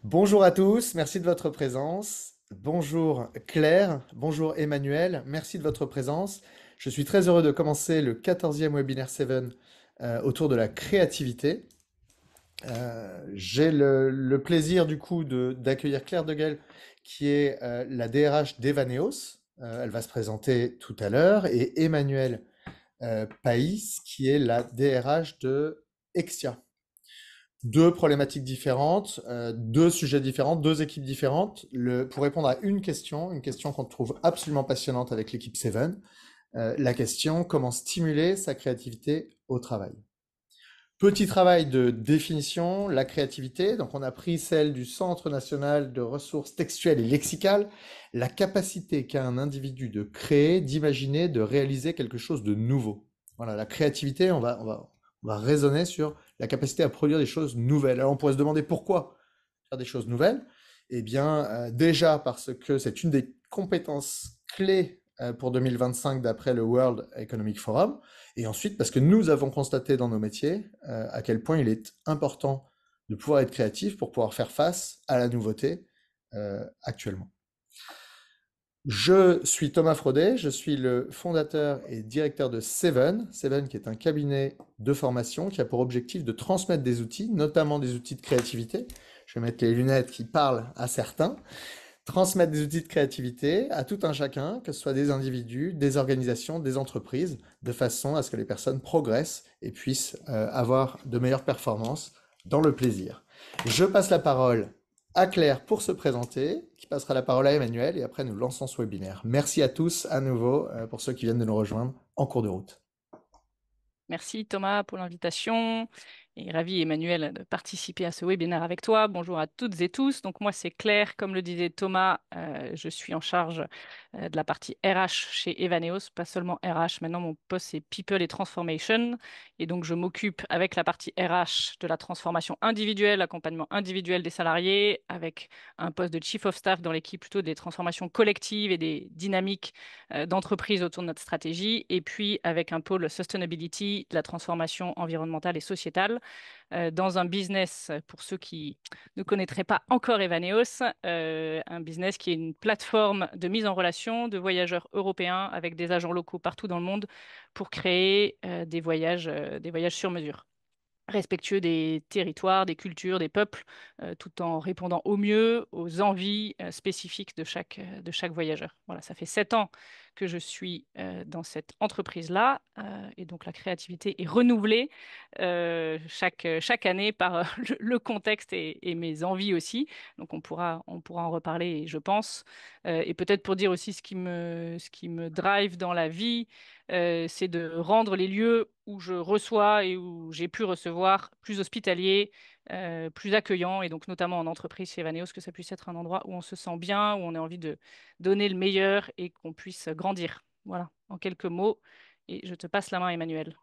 Bonjour à tous, merci de votre présence. Bonjour Claire, bonjour Emmanuel, merci de votre présence. Je suis très heureux de commencer le 14e webinaire 7 autour de la créativité. J'ai le plaisir du coup d'accueillir Claire Deguel qui est la DRH d'Evaneos. Elle va se présenter tout à l'heure et Emmanuel Païs qui est la DRH de Exia. Deux problématiques différentes, deux sujets différents, deux équipes différentes. Pour répondre à une question qu'on trouve absolument passionnante avec l'équipe Seven, la question comment stimuler sa créativité au travail. Petit travail de définition, la créativité. Donc on a pris celle du Centre national de ressources textuelles et lexicales, la capacité qu'a un individu de créer, d'imaginer, de réaliser quelque chose de nouveau. Voilà, la créativité, on va raisonner sur la capacité à produire des choses nouvelles. Alors on pourrait se demander pourquoi faire des choses nouvelles. Eh bien, déjà parce que c'est une des compétences clés pour 2025 d'après le World Economic Forum. Et ensuite, parce que nous avons constaté dans nos métiers à quel point il est important de pouvoir être créatif pour pouvoir faire face à la nouveauté actuellement. Je suis Thomas Frodet, je suis le fondateur et directeur de Seven. Seven qui est un cabinet de formation qui a pour objectif de transmettre des outils, notamment des outils de créativité. Je vais mettre les lunettes qui parlent à certains. Transmettre des outils de créativité à tout un chacun, que ce soit des individus, des organisations, des entreprises, de façon à ce que les personnes progressent et puissent avoir de meilleures performances dans le plaisir. Je passe la parole à Claire pour se présenter, qui passera la parole à Emmanuel, et après nous lançons ce webinaire. Merci à tous à nouveau pour ceux qui viennent de nous rejoindre en cours de route. Merci Thomas pour l'invitation et ravi Emmanuel de participer à ce webinaire avec toi. Bonjour à toutes et tous. Donc moi c'est Claire, comme le disait Thomas, je suis en charge de la partie RH chez Evaneos, pas seulement RH. Maintenant mon poste c'est People et Transformation et donc je m'occupe avec la partie RH de la transformation individuelle, accompagnement individuel des salariés, avec un poste de Chief of Staff dans l'équipe plutôt des transformations collectives et des dynamiques d'entreprise autour de notre stratégie, et puis avec un pôle sustainability, de la transformation environnementale et sociétale, dans un business, pour ceux qui ne connaîtraient pas encore Evaneos, un business qui est une plateforme de mise en relation de voyageurs européens avec des agents locaux partout dans le monde pour créer des voyages sur mesure, respectueux des territoires, des cultures, des peuples, tout en répondant au mieux aux envies spécifiques de chaque voyageur. Voilà, ça fait 7 ans que je suis dans cette entreprise-là, et donc la créativité est renouvelée chaque année par le contexte et mes envies aussi. Donc on pourra en reparler, je pense. Et peut-être pour dire aussi ce qui me drive dans la vie, c'est de rendre les lieux où je reçois et où j'ai pu recevoir plus hospitaliers, plus accueillants, et donc notamment en entreprise chez Evaneos, que ça puisse être un endroit où on se sent bien, où on a envie de donner le meilleur et qu'on puisse grandir. Voilà, en quelques mots. Et je te passe la main, Emmanuel.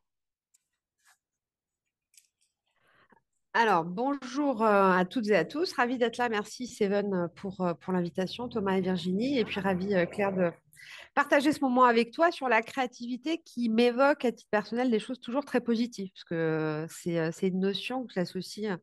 Alors, bonjour à toutes et à tous. Ravi d'être là. Merci, Seven, pour l'invitation, Thomas et Virginie. Et puis, ravi, Claire, de partager ce moment avec toi sur la créativité qui m'évoque à titre personnel des choses toujours très positives. Parce que c'est une notion que j'associe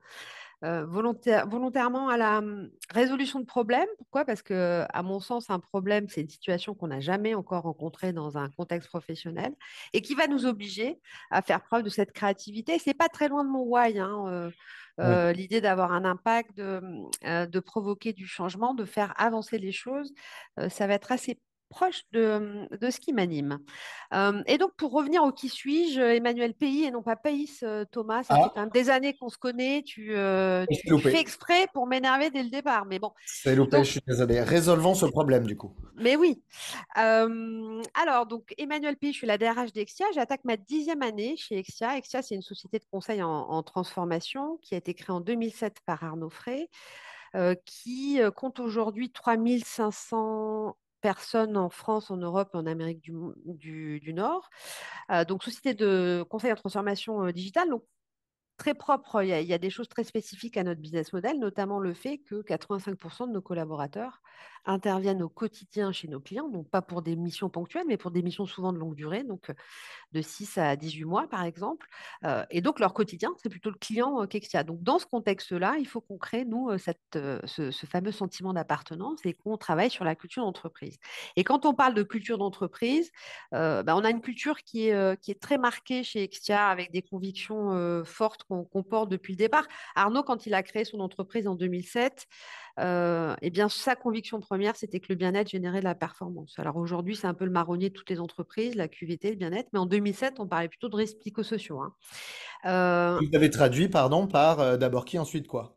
volontairement à la résolution de problèmes. Pourquoi? Parce que, à mon sens, un problème, c'est une situation qu'on n'a jamais encore rencontrée dans un contexte professionnel et qui va nous obliger à faire preuve de cette créativité. C'est pas très loin de mon why, hein, Oui. l'idée d'avoir un impact, de provoquer du changement, de faire avancer les choses, ça va être assez proche de ce qui m'anime. Et donc, pour revenir au qui suis-je, Emmanuel Pays et non pas Pays, Thomas, ça fait Ah, quand même des années qu'on se connaît. c'est Tu fais loupé. exprès pour m'énerver dès le départ. Mais bon, C'est loupé, je donc, suis désolé. Résolvons ce problème du coup. mais oui. Alors, donc, Emmanuel Pays, je suis la DRH d'Exia. J'attaque ma 10e année chez Exia. Exia, c'est une société de conseil en transformation qui a été créée en 2007 par Arnaud Frey, qui compte aujourd'hui 3500 personnes en France, en Europe et en Amérique du Nord. Donc, société de conseil en transformation digitale. Donc, très propre. Il y a des choses très spécifiques à notre business model, notamment le fait que 85% de nos collaborateurs interviennent au quotidien chez nos clients, donc pas pour des missions ponctuelles, mais pour des missions souvent de longue durée, donc de 6 à 18 mois par exemple. Et donc leur quotidien, c'est plutôt le client qu'Exia. Donc dans ce contexte-là, il faut qu'on crée, nous, ce fameux sentiment d'appartenance et qu'on travaille sur la culture d'entreprise. Et quand on parle de culture d'entreprise, on a une culture qui est très marquée chez Exia avec des convictions fortes qu'on porte depuis le départ. Arnaud, quand il a créé son entreprise en 2007, eh bien, sa conviction première, c'était que le bien-être générait de la performance. Alors aujourd'hui, c'est un peu le marronnier de toutes les entreprises, la QVT, le bien-être, mais en 2007, on parlait plutôt de risques psychosociaux, hein. Euh, Vous avez traduit, pardon, par d'abord qui, ensuite quoi?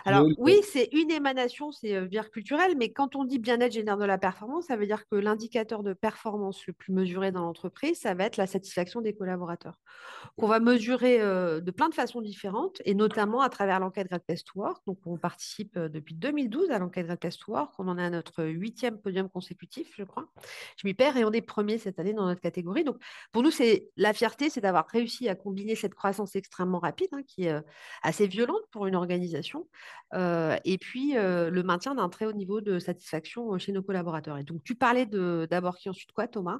Alors oui, c'est une émanation, c'est bien culturel, mais quand on dit bien-être génère de la performance, ça veut dire que l'indicateur de performance le plus mesuré dans l'entreprise, ça va être la satisfaction des collaborateurs, qu'on va mesurer de plein de façons différentes, et notamment à travers l'enquête Great Place to Work. Donc on participe depuis 2012 à l'enquête Great Place to Work, on en est à notre huitième podium consécutif, je crois. Je m'y perds et on est premier cette année dans notre catégorie. Donc pour nous, c'est la fierté, c'est d'avoir réussi à combiner cette croissance extrêmement rapide, hein, qui est assez violente pour une organisation, et puis le maintien d'un très haut niveau de satisfaction chez nos collaborateurs. Et donc, tu parlais d'abord qui ensuite quoi, Thomas?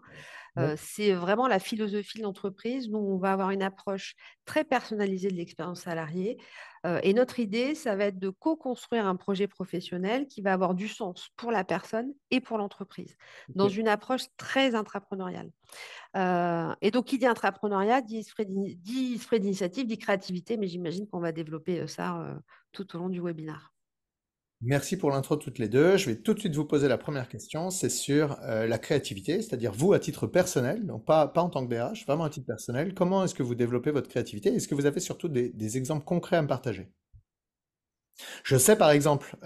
Ouais. C'est vraiment la philosophie de l'entreprise. Nous, on va avoir une approche très personnalisée de l'expérience salariée. Et notre idée, ça va être de co-construire un projet professionnel qui va avoir du sens pour la personne et pour l'entreprise, dans Ok. une approche très intrapreneuriale. Et donc, qui dit intrapreneuriat, dit esprit d'initiative, dit créativité, mais j'imagine qu'on va développer ça tout au long du webinaire. Merci pour l'intro toutes les deux. Je vais tout de suite vous poser la première question. C'est sur la créativité, c'est-à-dire vous à titre personnel, donc pas en tant que DRH, vraiment à titre personnel. Comment est-ce que vous développez votre créativité? Est-ce que vous avez surtout des exemples concrets à me partager? Je sais par exemple,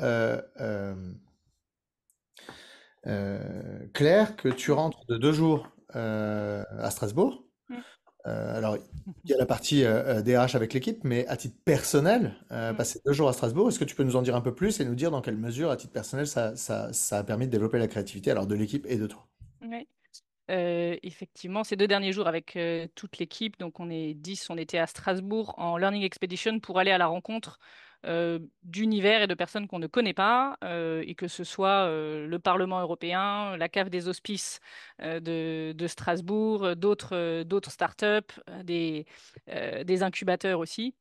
Claire, que tu Mm, rentres de 2 jours à Strasbourg. mm, Alors, il y a la partie DRH avec l'équipe, mais à titre personnel, mm. passer 2 jours à Strasbourg, est-ce que tu peux nous en dire un peu plus et nous dire dans quelle mesure, à titre personnel, ça a permis de développer la créativité, alors de l'équipe et de toi? Ouais. Effectivement, ces 2 derniers jours avec toute l'équipe, donc on est 10, on était à Strasbourg en Learning Expedition pour aller à la rencontre d'univers et de personnes qu'on ne connaît pas, et que ce soit le Parlement européen, la cave des hospices de Strasbourg, d'autres startups, des incubateurs aussi.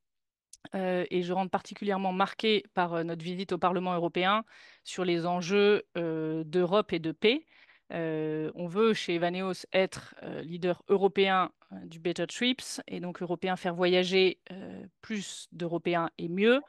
Et je rentre particulièrement marquée par notre visite au Parlement européen sur les enjeux d'Europe et de paix. On veut chez Evaneos être leader européen du Better Trips et donc européen faire voyager plus d'Européens et mieux.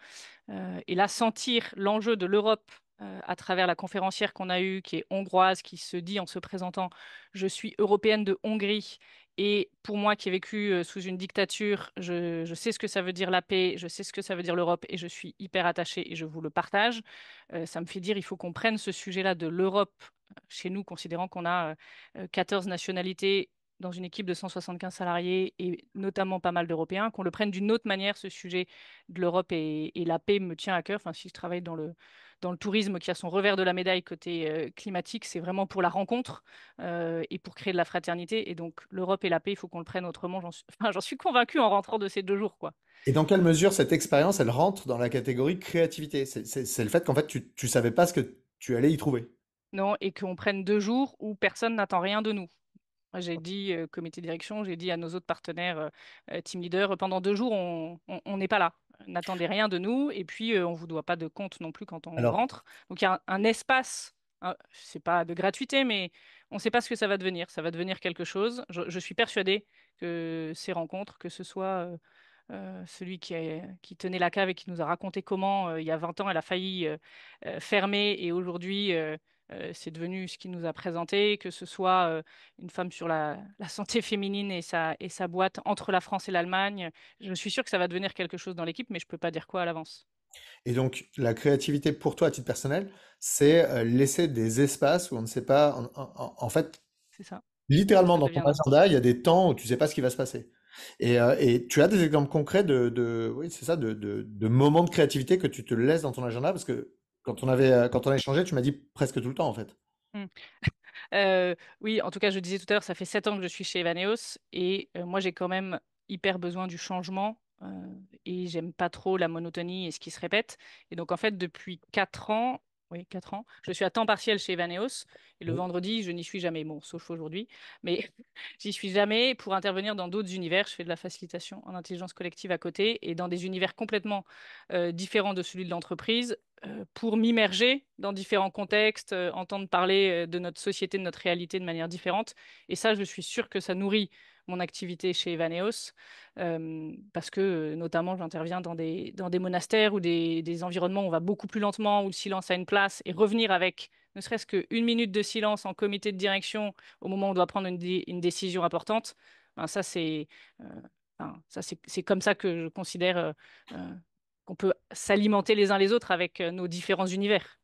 Et là, sentir l'enjeu de l'Europe à travers la conférencière qu'on a eue, qui est hongroise, qui se dit en se présentant, je suis européenne de Hongrie. Et pour moi qui ai vécu sous une dictature, je sais ce que ça veut dire la paix, je sais ce que ça veut dire l'Europe et je suis hyper attachée et je vous le partage. Ça me fait dire, il faut qu'on prenne ce sujet-là de l'Europe chez nous, considérant qu'on a 14 nationalités dans une équipe de 175 salariés et notamment pas mal d'Européens, qu'on le prenne d'une autre manière, ce sujet de l'Europe et la paix me tient à cœur. Enfin, si je travaille dans le tourisme qui a son revers de la médaille côté climatique, c'est vraiment pour la rencontre et pour créer de la fraternité. Et donc, l'Europe et la paix, il faut qu'on le prenne autrement. Enfin, j'en suis convaincue en rentrant de ces 2 jours, quoi. Et dans quelle mesure cette expérience, elle rentre dans la catégorie créativité? C'est le fait qu'en fait, tu savais pas ce que tu allais y trouver. Non, et qu'on prenne 2 jours où personne n'attend rien de nous. Moi, j'ai dit, comité de direction, j'ai dit à nos autres partenaires, team leaders, pendant 2 jours, on n'est pas là. N'attendez rien de nous. Et puis, on ne vous doit pas de compte non plus quand on Alors, rentre. Donc, il y a un espace, c'est pas de gratuité, mais on ne sait pas ce que ça va devenir. Ça va devenir quelque chose. Je suis persuadée que ces rencontres, que ce soit celui qui tenait la cave et qui nous a raconté comment, il y a 20 ans, elle a failli fermer et aujourd'hui, c'est devenu ce qu'il nous a présenté, que ce soit une femme sur la santé féminine et sa boîte entre la France et l'Allemagne. Je suis sûre que ça va devenir quelque chose dans l'équipe, mais je ne peux pas dire quoi à l'avance. et donc, la créativité pour toi, à titre personnel, c'est laisser des espaces où on ne sait pas, en fait, C'est ça. littéralement, Ça dans ton deviendra. agenda, il y a des temps où tu sais pas ce qui va se passer. Et tu as des exemples concrets oui, c'est ça, de moments de créativité que tu te laisses dans ton agenda, parce que quand on a échangé, tu m'as dit presque tout le temps, en fait. Mm. Oui, en tout cas, je disais tout à l'heure, ça fait 7 ans que je suis chez Evaneos et moi, j'ai quand même hyper besoin du changement et j'aime pas trop la monotonie et ce qui se répète. Et donc, en fait, depuis 4 ans, oui, 4 ans, je suis à temps partiel chez Evaneos. Et le Oui. vendredi, je n'y suis jamais. Bon, sauf aujourd'hui. Mais j'y suis jamais pour intervenir dans d'autres univers. Je fais de la facilitation en intelligence collective à côté et dans des univers complètement différents de celui de l'entreprise pour m'immerger dans différents contextes, entendre parler de notre société, de notre réalité de manière différente. Et ça, je suis sûre que ça nourrit mon activité chez Evaneos parce que notamment j'interviens dans des monastères ou des environnements où on va beaucoup plus lentement, où le silence a une place et revenir avec ne serait-ce qu'une minute de silence en comité de direction au moment où on doit prendre une décision importante, ben euh, c'est comme ça que je considère euh, qu'on peut s'alimenter les uns les autres avec nos différents univers.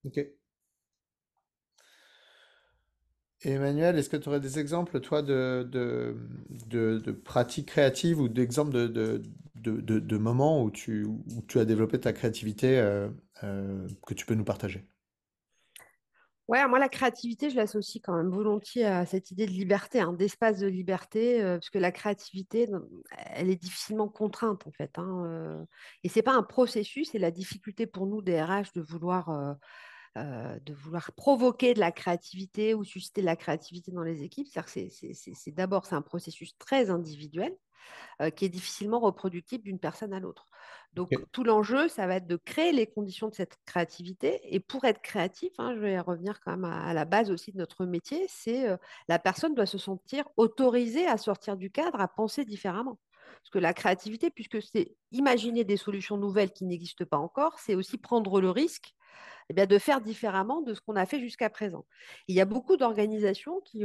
Ok. Et Emmanuel, est-ce que tu aurais des exemples, toi, de pratiques créatives ou d'exemples de moments où tu as développé ta créativité que tu peux nous partager? Ouais, moi, la créativité, je l'associe quand même volontiers à cette idée de liberté, hein, d'espace de liberté, parce que la créativité, elle est difficilement contrainte, en fait, hein, et c'est pas un processus, c'est la difficulté pour nous, des RH, de vouloir provoquer de la créativité ou susciter de la créativité dans les équipes. C'est-à-dire que d'abord, c'est un processus très individuel qui est difficilement reproductible d'une personne à l'autre. Donc, Ok. tout l'enjeu, ça va être de créer les conditions de cette créativité. Et pour être créatif, hein, je vais revenir quand même à la base aussi de notre métier, c'est la personne doit se sentir autorisée à sortir du cadre, à penser différemment. Parce que la créativité, puisque c'est imaginer des solutions nouvelles qui n'existent pas encore, c'est aussi prendre le risque eh bien, de faire différemment de ce qu'on a fait jusqu'à présent. Il y a beaucoup d'organisations qui,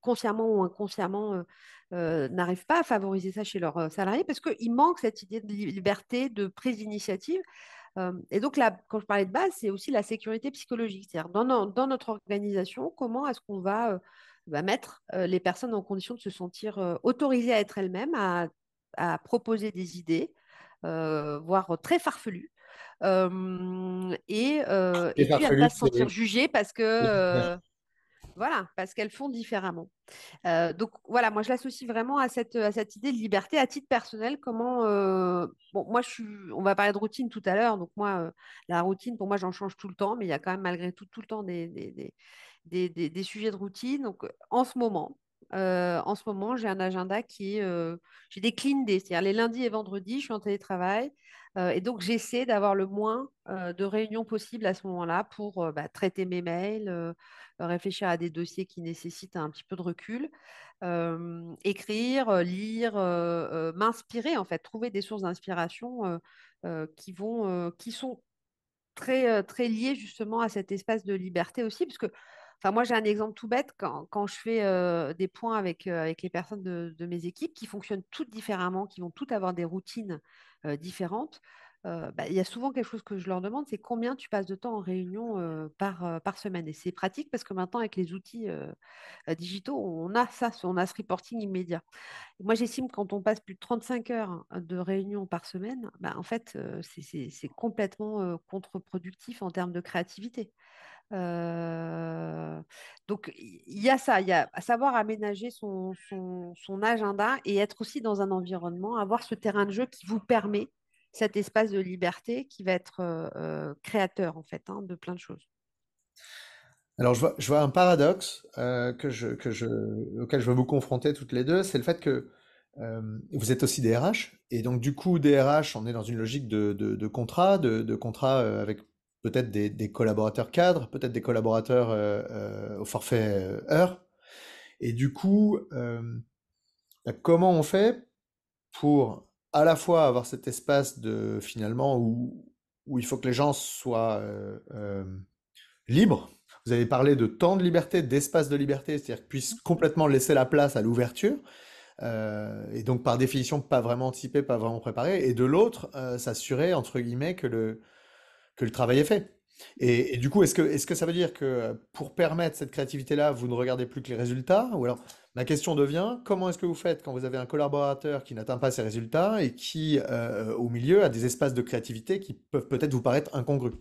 consciemment ou inconsciemment, n'arrivent pas à favoriser ça chez leurs salariés parce qu'il manque cette idée de liberté, de prise d'initiative. Et donc, là, quand je parlais de base, c'est aussi la sécurité psychologique. C'est-à-dire, dans notre organisation, comment est-ce qu'on va mettre les personnes en condition de se sentir autorisées à être elles-mêmes, à proposer des idées, voire très farfelues, Et et puis à ne farfelu, pas se sentir jugées voilà, parce qu'elles font différemment. Donc voilà, moi je l'associe vraiment à cette idée de liberté à titre personnel. Bon, moi on va parler de routine tout à l'heure, donc moi la routine pour moi j'en change tout le temps, mais il y a quand même malgré tout le temps des sujets de routine. Donc en ce moment, j'ai un agenda j'ai des clean days, c'est-à-dire les lundis et vendredis, je suis en télétravail. Et donc, j'essaie d'avoir le moins de réunions possibles à ce moment-là pour traiter mes mails, réfléchir à des dossiers qui nécessitent un petit peu de recul, écrire, lire, m'inspirer, en fait, trouver des sources d'inspiration qui sont très liées justement à cet espace de liberté aussi, parce que enfin, moi, j'ai un exemple tout bête quand je fais des points avec les personnes de mes équipes qui fonctionnent toutes différemment, qui vont toutes avoir des routines différentes. Il y a souvent quelque chose que je leur demande, c'est combien tu passes de temps en réunion par semaine. Et c'est pratique parce que maintenant, avec les outils digitaux, on a ça, on a ce reporting immédiat. Moi, j'estime que quand on passe plus de 35 heures de réunion par semaine, en fait, c'est complètement contre-productif en termes de créativité. Euh, donc, il y a ça, il y a à savoir aménager son agenda et être aussi dans un environnement, avoir ce terrain de jeu qui vous permet cet espace de liberté qui va être créateur, en fait, hein, de plein de choses. Alors, je vois un paradoxe auquel je veux vous confronter toutes les deux, c'est le fait que vous êtes aussi DRH, et donc du coup, DRH, on est dans une logique de contrat, de contrat avec peut-être des collaborateurs cadres, peut-être des collaborateurs au forfait heure, et du coup, comment on fait pour à la fois avoir cet espace de finalement où il faut que les gens soient libres. Vous avez parlé de temps de liberté, d'espace de liberté, c'est-à-dire qu'ils puissent complètement laisser la place à l'ouverture, et donc par définition pas vraiment anticipé, pas vraiment préparé, et de l'autre, s'assurer entre guillemets que le travail est fait. Et du coup, est-ce que ça veut dire que pour permettre cette créativité-là, vous ne regardez plus que les résultats? Ou alors, ma question devient, comment est-ce que vous faites quand vous avez un collaborateur qui n'atteint pas ses résultats et qui, au milieu, a des espaces de créativité qui peuvent peut-être vous paraître incongrus?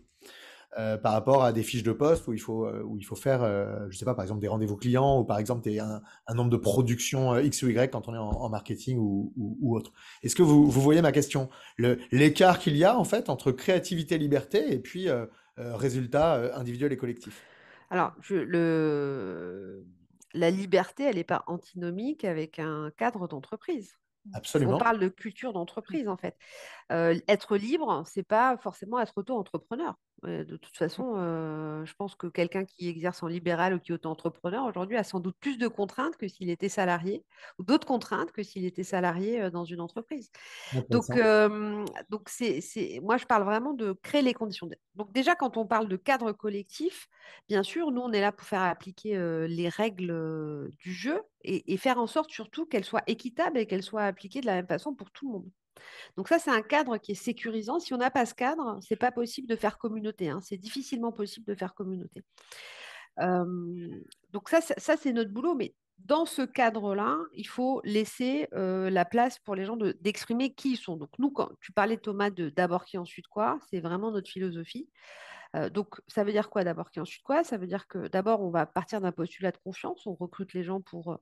par rapport à des fiches de poste où il faut faire, je sais pas, par exemple des rendez-vous clients ou par exemple un nombre de productions X ou Y quand on est en marketing ou autre. Est-ce que vous voyez ma question? L'écart qu'il y a en fait entre créativité et liberté et puis résultats individuels et collectifs. Alors, la liberté, elle n'est pas antinomique avec un cadre d'entreprise. On Absolument. parle de culture d'entreprise, en fait. Être libre, c'est pas forcément être auto-entrepreneur. De toute façon, je pense que quelqu'un qui exerce en libéral ou qui est auto-entrepreneur aujourd'hui a sans doute plus de contraintes que s'il était salarié, ou d'autres contraintes que s'il était salarié dans une entreprise. Donc, Intéressant. moi, je parle vraiment de créer les conditions. Donc, déjà, quand on parle de cadre collectif, bien sûr, nous, on est là pour faire appliquer les règles du jeu et faire en sorte surtout qu'elles soient équitables et qu'elles soient appliquées de la même façon pour tout le monde. Donc, ça, c'est un cadre qui est sécurisant. Si on n'a pas ce cadre, c'est pas possible de faire communauté, hein. C'est difficilement possible de faire communauté. Donc ça, c'est notre boulot, mais dans ce cadre-là, il faut laisser la place pour les gens d'exprimer qui ils sont. Donc nous, quand tu parlais Thomas de d'abord qui, ensuite quoi, c'est vraiment notre philosophie. Donc ça veut dire quoi d'abord qui, ensuite quoi? Ça veut dire que d'abord, on va partir d'un postulat de confiance, on recrute les gens pour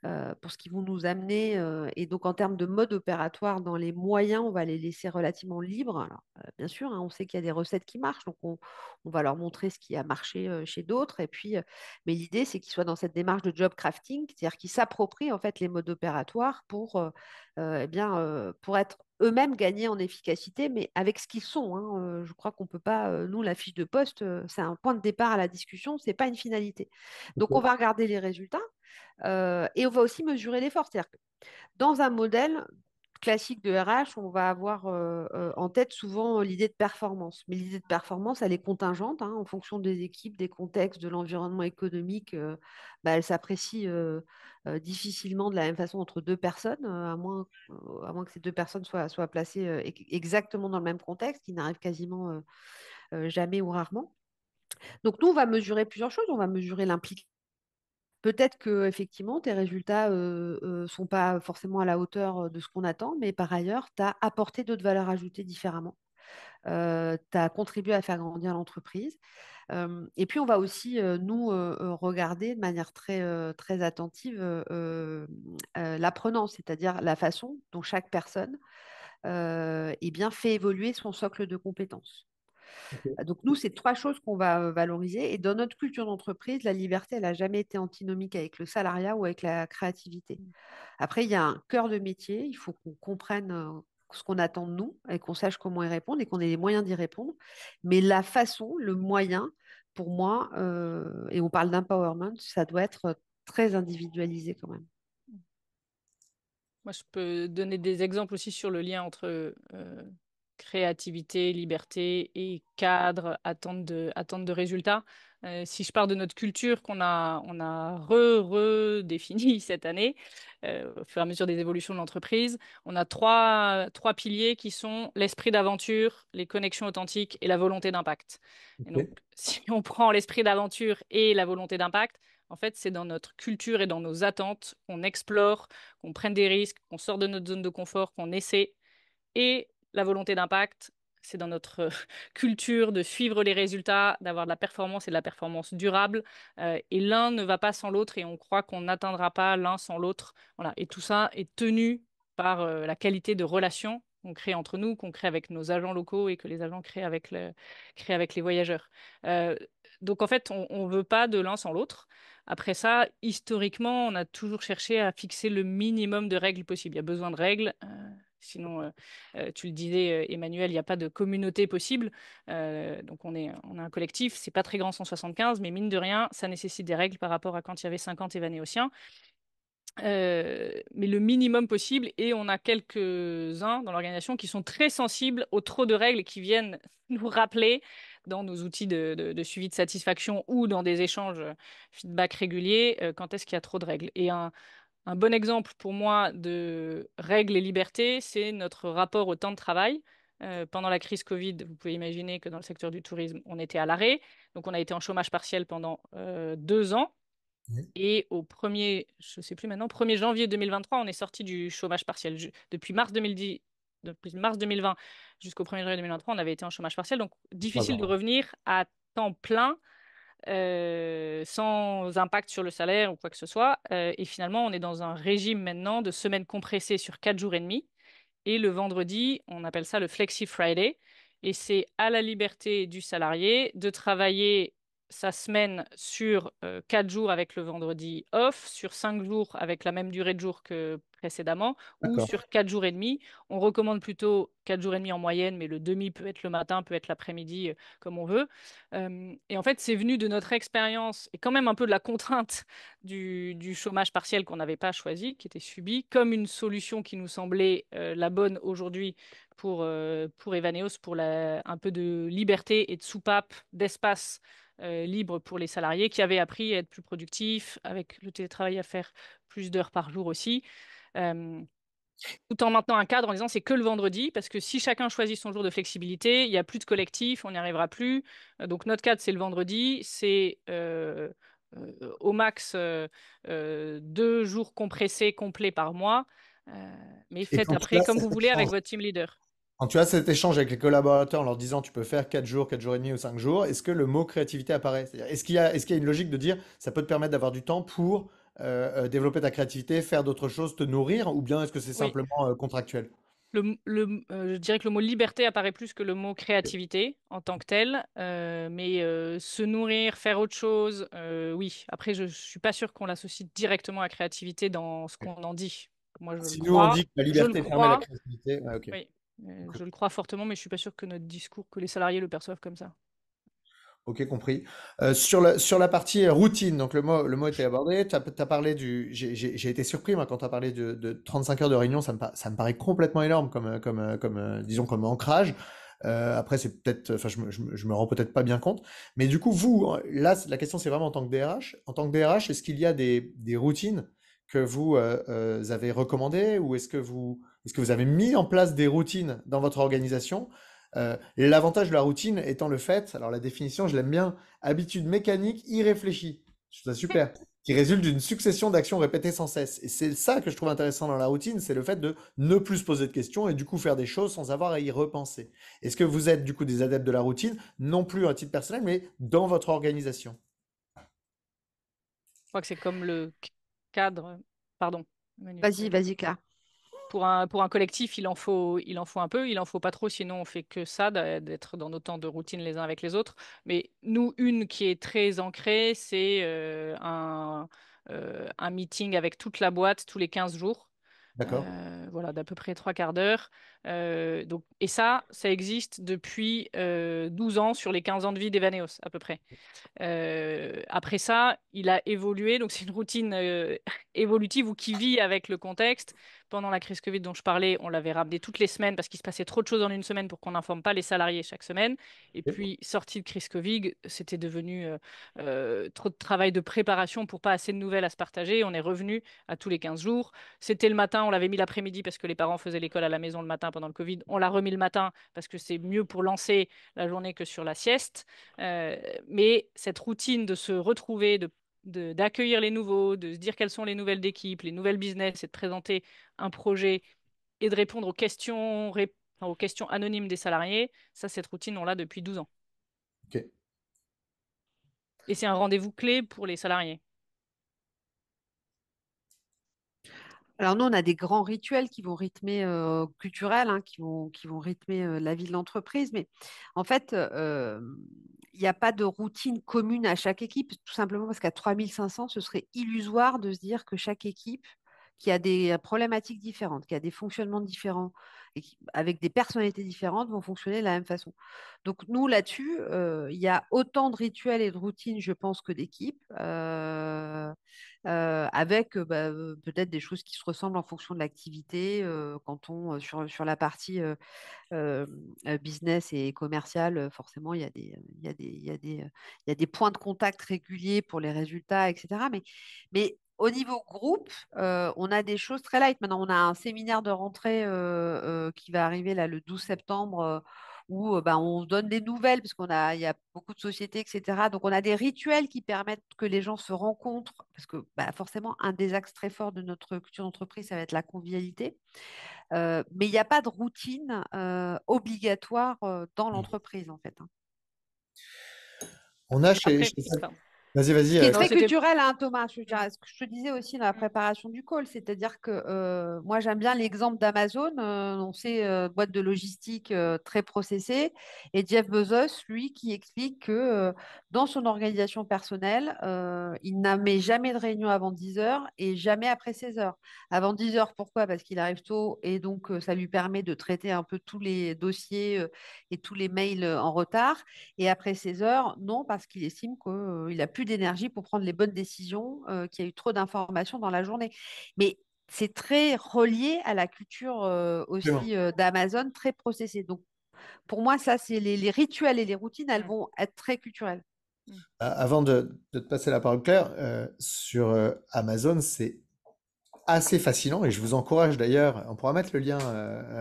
ce qu'ils vont nous amener. Et donc en termes de mode opératoire, dans les moyens, on va les laisser relativement libres. Alors, bien sûr, hein, on sait qu'il y a des recettes qui marchent, donc on va leur montrer ce qui a marché chez d'autres. Et puis, mais l'idée, c'est qu'ils soient dans cette démarche de job crafting, c'est-à-dire qu'ils s'approprient en fait les modes opératoires pour être eux-mêmes gagner en efficacité, mais avec ce qu'ils sont, hein. Je crois qu'on ne peut pas, nous, la fiche de poste, c'est un point de départ à la discussion, ce n'est pas une finalité. Donc, on Ok. va regarder les résultats et on va aussi mesurer l'effort. C'est-à-dire que dans un modèle classique de RH, on va avoir en tête souvent l'idée de performance. Mais l'idée de performance, elle est contingente, hein, en fonction des équipes, des contextes, de l'environnement économique. Elle s'apprécie difficilement de la même façon entre deux personnes, à moins que ces deux personnes soient placées exactement dans le même contexte, qui n'arrive quasiment jamais ou rarement. Donc nous, on va mesurer plusieurs choses. On va mesurer l'implication. Peut-être que effectivement tes résultats sont pas forcément à la hauteur de ce qu'on attend, mais par ailleurs, tu as apporté d'autres valeurs ajoutées différemment. Tu as contribué à faire grandir l'entreprise. Et puis, on va aussi, nous, regarder de manière très attentive l'apprenant, c'est-à-dire la façon dont chaque personne eh bien, fait évoluer son socle de compétences. Ok. Donc, nous, c'est trois choses qu'on va valoriser. Et dans notre culture d'entreprise, la liberté, elle n'a jamais été antinomique avec le salariat ou avec la créativité. Après, il y a un cœur de métier. Il faut qu'on comprenne ce qu'on attend de nous et qu'on sache comment y répondre et qu'on ait les moyens d'y répondre. Mais la façon, le moyen, pour moi, et on parle d'empowerment, ça doit être très individualisé quand même. Moi, je peux donner des exemples aussi sur le lien entre créativité, liberté et cadre, attente de résultats. Si je pars de notre culture on a redéfinie cette année, au fur et à mesure des évolutions de l'entreprise, on a trois piliers qui sont l'esprit d'aventure, les connexions authentiques et la volonté d'impact. Et donc, Ok. si on prend l'esprit d'aventure et la volonté d'impact, en fait, c'est dans notre culture et dans nos attentes qu'on explore, qu'on prenne des risques, qu'on sort de notre zone de confort, qu'on essaie. Et la volonté d'impact, c'est dans notre culture de suivre les résultats, d'avoir de la performance et de la performance durable. Et l'un ne va pas sans l'autre et on croit qu'on n'atteindra pas l'un sans l'autre. Voilà. Et tout ça est tenu par la qualité de relation qu'on crée entre nous, qu'on crée avec nos agents locaux et que les agents créent avec les voyageurs. Euh, donc en fait, on ne veut pas de l'un sans l'autre. Après ça, historiquement, on a toujours cherché à fixer le minimum de règles possible. Il y a besoin de règles. Sinon, tu le disais, Emmanuel, il n'y a pas de communauté possible. Donc, on est un collectif. C'est pas très grand, 175, mais mine de rien, ça nécessite des règles par rapport à quand il y avait 50 Évanéotiens. Mais le minimum possible. Et on a quelques-uns dans l'organisation qui sont très sensibles au trop de règles et qui viennent nous rappeler dans nos outils de suivi de satisfaction ou dans des échanges feedback réguliers quand est-ce qu'il y a trop de règles. Et un bon exemple pour moi de règles et libertés, c'est notre rapport au temps de travail. Pendant la crise Covid, vous pouvez imaginer que dans le secteur du tourisme, on était à l'arrêt. Donc, on a été en chômage partiel pendant 2 ans. Oui. Et au premier, je sais plus maintenant, 1er janvier 2023, on est sorti du chômage partiel. Depuis mars 2010, depuis mars 2020 jusqu'au 1er janvier 2023, on avait été en chômage partiel. Donc, 3 difficile de ans. revenir à temps plein sans impact sur le salaire ou quoi que ce soit. Et finalement, on est dans un régime maintenant de semaine compressée sur 4 jours et demi. Et le vendredi, on appelle ça le Flexi Friday. Et c'est à la liberté du salarié de travailler sa semaine sur 4 jours avec le vendredi off, sur 5 jours avec la même durée de jours que précédemment, ou D'accord. sur 4 jours et demi. On recommande plutôt 4 jours et demi en moyenne, mais le demi peut être le matin, peut être l'après-midi, comme on veut. Et en fait, c'est venu de notre expérience et quand même un peu de la contrainte du chômage partiel qu'on n'avait pas choisi, qui était subi, comme une solution qui nous semblait la bonne aujourd'hui pour Evaneos, pour un peu de liberté et de soupape, d'espace libre pour les salariés qui avaient appris à être plus productifs, avec le télétravail à faire plus d'heures par jour aussi. Euh, Tout en maintenant un cadre en disant c'est que le vendredi, parce que si chacun choisit son jour de flexibilité, il n'y a plus de collectif, on n'y arrivera plus. Donc notre cadre, c'est le vendredi, c'est au max 2 jours compressés complets par mois, mais Et faites après comme cet vous voulez avec échange, votre team leader. quand tu as cet échange avec les collaborateurs en leur disant tu peux faire 4 jours, 4 jours et demi ou 5 jours, est-ce que le mot créativité apparaît? C'est-à-dire, est-ce qu'il y a une logique de dire ça peut te permettre d'avoir du temps pour développer ta créativité, faire d'autres choses, te nourrir, ou bien est-ce que c'est Oui, simplement contractuel? je dirais que le mot liberté apparaît plus que le mot créativité en tant que tel, mais se nourrir, faire autre chose, oui. Après, je suis pas sûre qu'on l'associe directement à créativité dans ce qu'on en dit. Moi, Si nous on dit que la je le liberté permet la crois, créativité, ouais, ok. oui, je le crois fortement, mais je suis pas sûre que notre discours, que les salariés le perçoivent comme ça. Ok, compris. Sur la partie routine, donc le mot était abordé. Tu as parlé j'ai été surpris, moi, quand tu as parlé de 35 heures de réunion. Ça me paraît complètement énorme disons, comme ancrage. Après, c'est peut-être, enfin, je me rends peut-être pas bien compte. Mais du coup, vous, là, la question, c'est vraiment en tant que DRH. En tant que DRH, est-ce qu'il y a des routines que vous avez recommandées ou est-ce que vous avez mis en place des routines dans votre organisation? L'avantage de la routine étant le fait, alors la définition, je l'aime bien, habitude mécanique irréfléchie. Je trouve ça super. Qui résulte d'une succession d'actions répétées sans cesse. Et c'est ça que je trouve intéressant dans la routine, c'est le fait de ne plus se poser de questions et du coup faire des choses sans avoir à y repenser. Est-ce que vous êtes du coup des adeptes de la routine, non plus à titre personnel, mais dans votre organisation? Je crois que c'est comme le cadre, pardon, Emmanuel. Vas-y, vas-y, Claire. Pour un collectif, il en faut un peu, il en faut pas trop, sinon on fait que ça, d'être dans nos temps de routine les uns avec les autres. Mais nous, une qui est très ancrée, c'est un meeting avec toute la boîte tous les 15 jours. D'accord? Voilà, d'à peu près 3 quarts d'heure. Donc, et ça existe depuis 12 ans sur les 15 ans de vie d'Evaneos, à peu près. Après ça, il a évolué, donc c'est une routine évolutive ou qui vit avec le contexte. Pendant la crise Covid dont je parlais, on l'avait ramené toutes les semaines parce qu'il se passait trop de choses en une semaine pour qu'on n'informe pas les salariés chaque semaine. Et puis, sortie de crise Covid, c'était devenu trop de travail de préparation pour pas assez de nouvelles à se partager. On est revenu à tous les 15 jours. C'était le matin, on l'avait mis l'après-midi parce que les parents faisaient l'école à la maison le matin pendant le Covid. On l'a remis le matin parce que c'est mieux pour lancer la journée que sur la sieste. Euh, mais cette routine de se retrouver, d'accueillir les nouveaux, de se dire quelles sont les nouvelles d'équipe, les nouvelles business et de présenter un projet et de répondre aux questions anonymes des salariés, ça, cette routine, on l'a depuis 12 ans. Ok. Et c'est un rendez-vous clé pour les salariés. Alors nous, on a des grands rituels qui vont rythmer, culturels, hein, qui vont rythmer la vie de l'entreprise. Mais en fait, il n'y a pas de routine commune à chaque équipe, tout simplement parce qu'à 3500, ce serait illusoire de se dire que chaque équipe qui a des problématiques différentes, qui a des fonctionnements différents et avec des personnalités différentes vont fonctionner de la même façon. Donc nous, là-dessus, il y a autant de rituels et de routines, je pense, que d'équipes. Avec peut-être des choses qui se ressemblent en fonction de l'activité. Quand sur la partie euh, business et commercial, forcément, il y a des points de contact réguliers pour les résultats, etc. Mais au niveau groupe, on a des choses très light. Maintenant, on a un séminaire de rentrée qui va arriver là, le 12 septembre. où on donne des nouvelles, parce il y a beaucoup de sociétés, etc. Donc, on a des rituels qui permettent que les gens se rencontrent, parce que forcément, un des axes très forts de notre culture d'entreprise, ça va être la convivialité. Mais il n'y a pas de routine obligatoire dans l'entreprise, en fait, hein. On a Après, chez... pardon. Ce qui Vas-y, est Non, très c'était. culturel, hein, Thomas, je veux Mm, dire, ce que je te disais aussi dans la mm, préparation du call, c'est-à-dire que moi j'aime bien l'exemple d'Amazon, on sait boîte de logistique très processée, et Jeff Bezos, lui, qui explique que dans son organisation personnelle, il n'a met jamais de réunion avant 10 heures et jamais après 16 heures. Avant 10 heures, pourquoi? Parce qu'il arrive tôt et donc ça lui permet de traiter un peu tous les dossiers et tous les mails en retard. Et après 16 heures, non, parce qu'il estime qu'il n'a plus d'énergie pour prendre les bonnes décisions, qu'il y a eu trop d'informations dans la journée. Mais c'est très relié à la culture absolument. aussi d'Amazon, très processée. Donc, pour moi, ça, c'est les rituels et les routines, elles mm, vont être très culturelles. mm. Avant de te passer la parole, Claire, sur Amazon, c'est assez fascinant et je vous encourage d'ailleurs, on pourra mettre le lien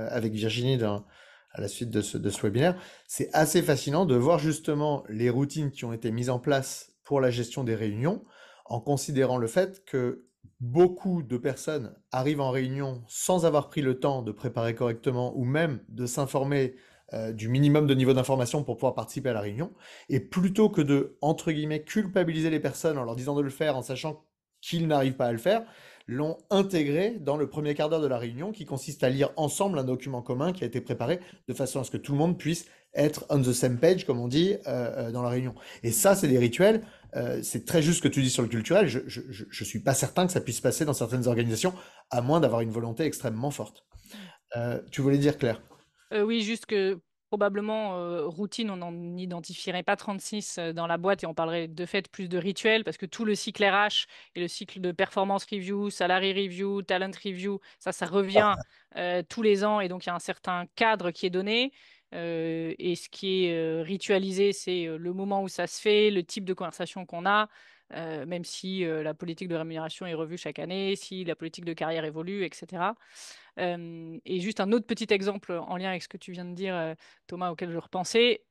avec Virginie à la suite de ce webinaire. C'est assez fascinant de voir justement les routines qui ont été mises en place pour la gestion des réunions en considérant le fait que beaucoup de personnes arrivent en réunion sans avoir pris le temps de préparer correctement ou même de s'informer du minimum de niveau d'information pour pouvoir participer à la réunion. Et plutôt que de, entre guillemets, culpabiliser les personnes en leur disant de le faire en sachant qu'ils n'arrivent pas à le faire, l'ont intégré dans le premier quart d'heure de la réunion qui consiste à lire ensemble un document commun qui a été préparé de façon à ce que tout le monde puisse être on the same page, comme on dit, dans la réunion. Et ça, c'est des rituels. C'est très juste ce que tu dis sur le culturel. Je suis pas certain que ça puisse passer dans certaines organisations, à moins d'avoir une volonté extrêmement forte. Tu voulais dire, Claire? Oui, juste que probablement, routine, on n'en identifierait pas 36 dans la boîte et on parlerait de fait plus de rituels parce que tout le cycle RH et le cycle de performance review, salary review, talent review, ça revient tous les ans et donc il y a un certain cadre qui est donné. Et ce qui est ritualisé, c'est le moment où ça se fait, le type de conversation qu'on a, même si la politique de rémunération est revue chaque année, si la politique de carrière évolue, etc. Et juste un autre petit exemple en lien avec ce que tu viens de dire, Thomas, auquel je repensais.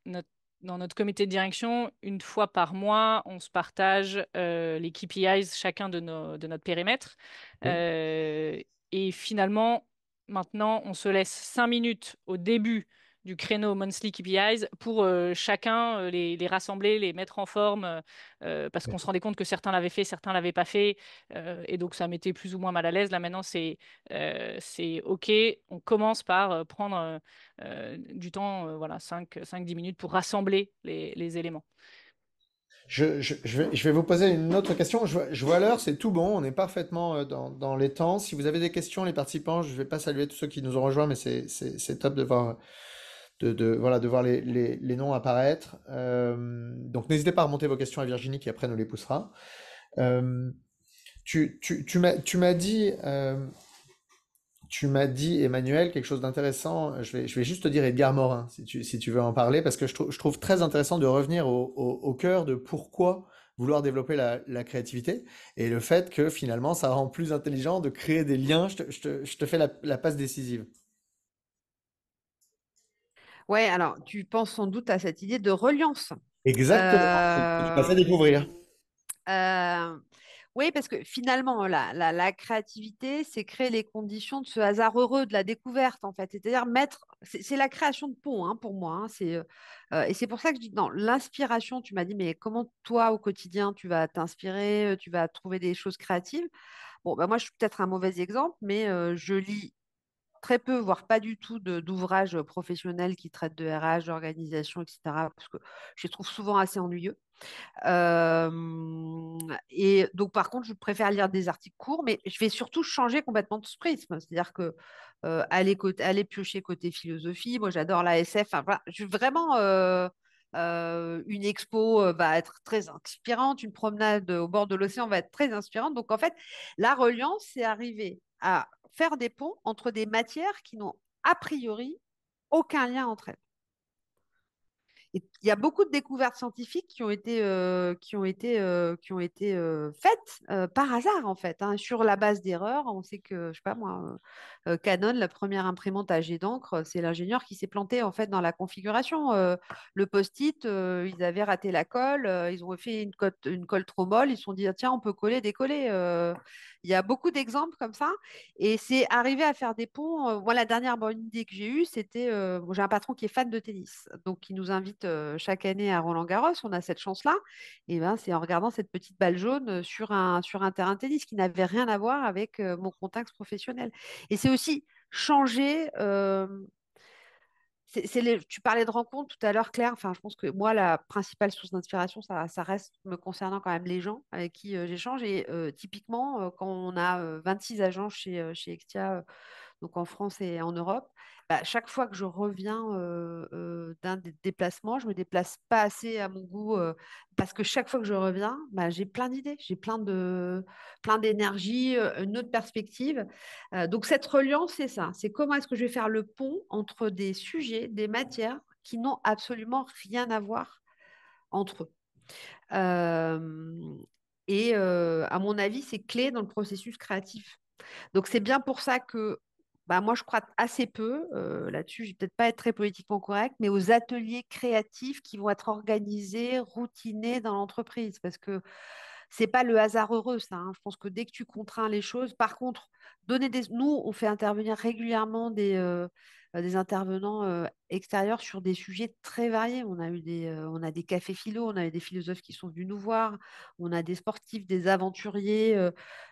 Dans notre comité de direction, une fois par mois, on se partage les KPIs, chacun de notre périmètre. Oui. Euh, et finalement, maintenant, on se laisse 5 minutes au début du créneau Monthly KPIs pour chacun les rassembler, les mettre en forme, parce qu'on se rendait compte que certains l'avaient fait, certains l'avaient pas fait, et donc ça mettait plus ou moins mal à l'aise. Là maintenant, c'est OK, on commence par prendre du temps, voilà, 5-10 minutes pour rassembler les éléments. Je vais vous poser une autre question. Je vois l'heure, c'est tout bon. On est parfaitement dans les temps. Si vous avez des questions, les participants, je ne vais pas saluer tous ceux qui nous ont rejoints, mais c'est top de voir, voilà, de voir les noms apparaître. Donc n'hésitez pas à remonter vos questions à Virginie qui après nous les poussera. Euh, tu m'as dit, Emmanuel, quelque chose d'intéressant. Je vais juste te dire Edgar Morin, si tu veux en parler, parce que je trouve très intéressant de revenir au cœur de pourquoi vouloir développer la créativité et le fait que finalement, ça rend plus intelligent de créer des liens. Je te fais la passe décisive. Ouais, alors tu penses sans doute à cette idée de reliance. Exactement. Que tu passes à Euh, découvrir. euh, Oui, parce que finalement, la créativité, c'est créer les conditions de ce hasard heureux, de la découverte, en fait. C'est-à-dire mettre, c'est la création de ponts, hein, pour moi, hein. Et c'est pour ça que je dis, non, l'inspiration, tu m'as dit, mais comment toi, au quotidien, tu vas t'inspirer, tu vas trouver des choses créatives? Bon, bah, moi, je suis peut-être un mauvais exemple, mais je lis très peu, voire pas du tout d'ouvrages professionnels qui traitent de RH, d'organisation, etc., parce que je les trouve souvent assez ennuyeux. Et donc, par contre, je préfère lire des articles courts, mais je vais surtout changer complètement de prisme. C'est-à-dire que aller piocher côté philosophie, moi j'adore la SF. Enfin, voilà, je vraiment une expo va être très inspirante, une promenade au bord de l'océan va être très inspirante. Donc, en fait, la reliance, c'est arriver à faire des ponts entre des matières qui n'ont a priori aucun lien entre elles. Et il y a beaucoup de découvertes scientifiques qui ont été faites par hasard, en fait, hein, sur la base d'erreurs. On sait que, je sais pas moi, Canon, la première imprimante à jet d'encre, c'est l'ingénieur qui s'est planté, en fait, dans la configuration. Le post-it, ils avaient raté la colle, ils ont fait une colle trop molle, ils se sont dit, ah, tiens, on peut coller, décoller. Il y a beaucoup d'exemples comme ça. Et c'est arrivé à faire des ponts. Moi, la dernière bonne idée que j'ai eue, c'était, bon, j'ai un patron qui est fan de tennis, donc il nous invite chaque année à Roland-Garros. On a cette chance-là. Et ben, c'est en regardant cette petite balle jaune sur un terrain de tennis qui n'avait rien à voir avec mon contexte professionnel. Et c'est aussi changer. Tu parlais de rencontres tout à l'heure, Claire. Enfin, je pense que moi, la principale source d'inspiration, ça reste me concernant quand même les gens avec qui j'échange. Et typiquement, quand on a 26 agents chez Extia, donc en France et en Europe, bah, chaque fois que je reviens d'un déplacement, je me déplace pas assez à mon goût parce que chaque fois que je reviens, bah, j'ai plein d'idées, j'ai plein d'énergie, une autre perspective. Donc cette reliance, c'est ça. C'est comment est-ce que je vais faire le pont entre des sujets, des matières qui n'ont absolument rien à voir entre eux. Euh, et à mon avis, c'est clé dans le processus créatif. Donc c'est bien pour ça que bah, moi je crois assez peu là-dessus, je vais peut-être pas être très politiquement correcte, mais aux ateliers créatifs qui vont être organisés, routinés dans l'entreprise, parce que c'est pas le hasard heureux, ça, hein. Je pense que dès que tu contrains les choses, par contre, nous, on fait intervenir régulièrement des intervenants extérieurs sur des sujets très variés. On a des cafés philo, on a eu des philosophes qui sont venus nous voir, on a des sportifs, des aventuriers,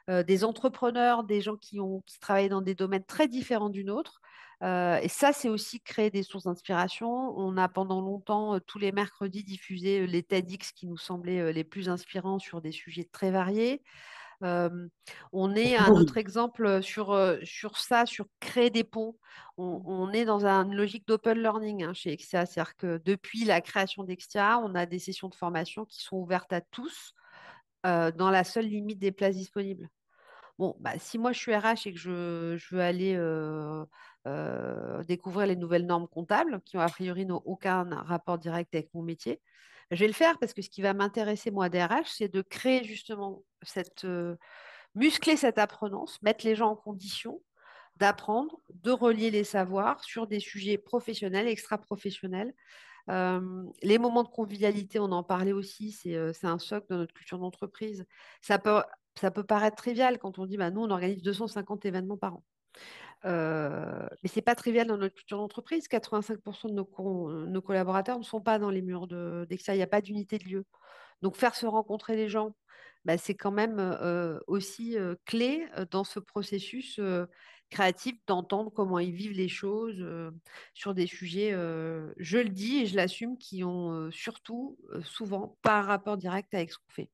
des entrepreneurs, des gens qui travaillent dans des domaines très différents du nôtre. Et ça, c'est aussi créer des sources d'inspiration. On a pendant longtemps, tous les mercredis, diffusé les TEDx qui nous semblaient les plus inspirants sur des sujets très variés. Euh, on est un autre Nourri. exemple sur ça, sur créer des ponts. On est dans une logique d'open learning, hein, chez Exia. C'est-à-dire que depuis la création d'Exia, on a des sessions de formation qui sont ouvertes à tous dans la seule limite des places disponibles. Bon, bah, si moi je suis RH et que je veux aller découvrir les nouvelles normes comptables, qui ont a priori n'ont aucun rapport direct avec mon métier, je vais le faire parce que ce qui va m'intéresser, moi, DRH, c'est de créer justement muscler cette apprenance, mettre les gens en condition d'apprendre, de relier les savoirs sur des sujets professionnels, extra-professionnels. Les moments de convivialité, on en parlait aussi, c'est un socle de notre culture d'entreprise. Ça peut, ça peut paraître trivial quand on dit, bah, nous, on organise 250 événements par an. Mais c'est pas trivial dans notre culture d'entreprise. 85% de nos collaborateurs ne sont pas dans les murs d'Exia. Il n'y a pas d'unité de lieu. Donc, faire se rencontrer les gens, bah, c'est quand même aussi clé dans ce processus créatif d'entendre comment ils vivent les choses sur des sujets, je le dis et je l'assume, qui ont surtout souvent pas un rapport direct avec ce qu'on fait.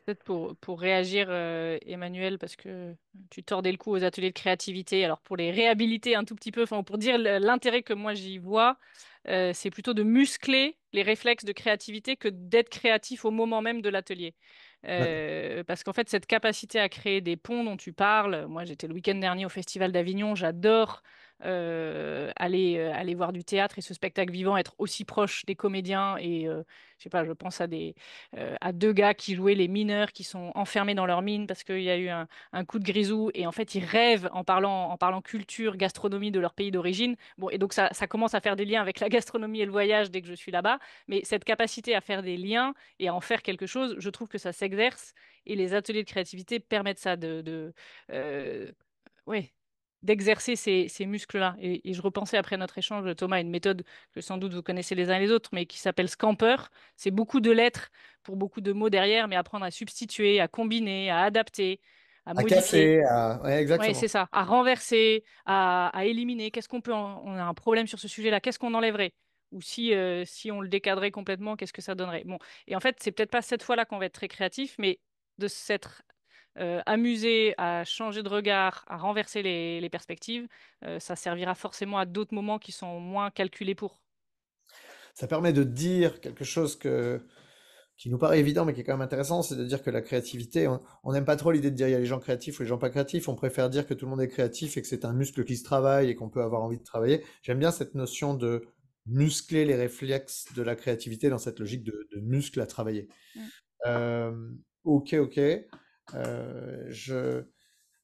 Peut-être pour réagir, Emmanuel, parce que tu tordais le cou aux ateliers de créativité. Alors pour les réhabiliter un tout petit peu, enfin pour dire l'intérêt que moi j'y vois, c'est plutôt de muscler les réflexes de créativité que d'être créatif au moment même de l'atelier. Ouais. Parce qu'en fait, cette capacité à créer des ponts dont tu parles, moi j'étais le week-end dernier au Festival d'Avignon, j'adore aller voir du théâtre et ce spectacle vivant, être aussi proche des comédiens et je sais pas, je pense à deux gars qui jouaient les mineurs qui sont enfermés dans leur mine parce qu'il y a eu un coup de grisou et en fait ils rêvent en parlant culture, gastronomie de leur pays d'origine. Bon, et donc ça commence à faire des liens avec la gastronomie et le voyage dès que je suis là-bas. Mais cette capacité à faire des liens et à en faire quelque chose, je trouve que ça s'exerce et les ateliers de créativité permettent ça euh, ouais, d'exercer ces muscles-là. Et je repensais après notre échange, Thomas, à une méthode que sans doute vous connaissez les uns et les autres, mais qui s'appelle Scamper. C'est beaucoup de lettres pour beaucoup de mots derrière, mais apprendre à substituer, à combiner, à adapter, à À modifier. casser, ouais, Ouais, c'est exactement. ça. À renverser, à éliminer. Qu'est-ce qu'on peut on a un problème sur ce sujet-là. Qu'est-ce qu'on enlèverait? Ou si on le décadrait complètement, qu'est-ce que ça donnerait? Bon. Et en fait, c'est peut-être pas cette fois-là qu'on va être très créatif, mais de s'être amusé à changer de regard, à renverser les perspectives, ça servira forcément à d'autres moments qui sont moins calculés pour. Ça permet de dire quelque chose qui nous paraît évident, mais qui est quand même intéressant, c'est de dire que la créativité, on n'aime pas trop l'idée de dire il y a les gens créatifs ou les gens pas créatifs, on préfère dire que tout le monde est créatif et que c'est un muscle qui se travaille et qu'on peut avoir envie de travailler. J'aime bien cette notion muscler les réflexes de la créativité dans cette logique de muscle à travailler. Mm. Ok, ok.